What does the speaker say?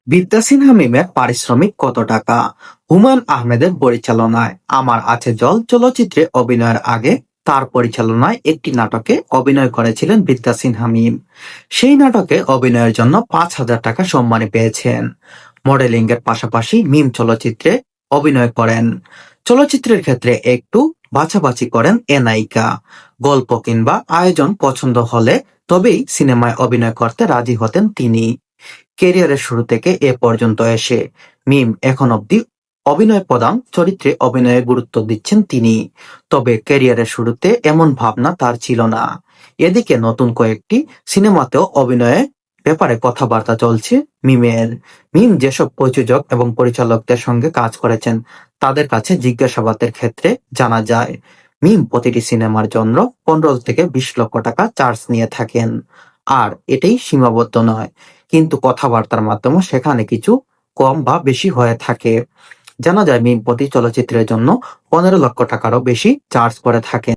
বিদ্যা সিনহা মিমের পারিশ্রমিক কত টাকা? হুমায়ূন আহমেদের পরিচালনায় আমার আছে জল চলচ্চিত্রে অভিনয়ের আগে তার পরিচালনায় একটি নাটকে অভিনয় করেছিলেন বিদ্যা সিনহা মিম। সেই নাটকে অভিনয়ের জন্য 5,000 টাকা সম্মানী পেয়েছেন। মডেলিং এর পাশাপাশি মিম চলচ্চিত্রে অভিনয় করেন। চলচ্চিত্রের ক্ষেত্রে একটু বাছাবাছি করেন এ নায়িকা। গল্প কিংবা আয়োজন পছন্দ হলে তবেই সিনেমায় অভিনয় করতে রাজি হতেন তিনি। ক্যারিয়ারের শুরু থেকে এ পর্যন্ত এসে মিম এখন অবধি অভিনয় প্রধান চরিত্রে অভিনয়ে গুরুত্ব দিচ্ছেন তিনি। তবে ক্যারিয়ারের শুরুতে এমন ভাবনা তার ছিল না। এদিকে নতুন কয়েকটি সিনেমাতেও অভিনয়ের ব্যাপারে কথাবার্তা চলছে মিমের। মিম যেসব প্রযোজক এবং পরিচালকদের সঙ্গে কাজ করেছেন তাদের কাছে জিজ্ঞাসাবাদের ক্ষেত্রে জানা যায় মিম প্রতিটি সিনেমার জন্য 15 থেকে 20 লক্ষ টাকা চার্জ নিয়ে থাকেন। আর এটাই সীমাবদ্ধ নয়, কিন্তু কথাবার্তার মাধ্যমে সেখানে কিছু কম বা বেশি হয়ে থাকে। জানা যায় মিম প্রতি চলচ্চিত্রের জন্য 15 লক্ষ টাকারও বেশি চার্জ করে থাকেন।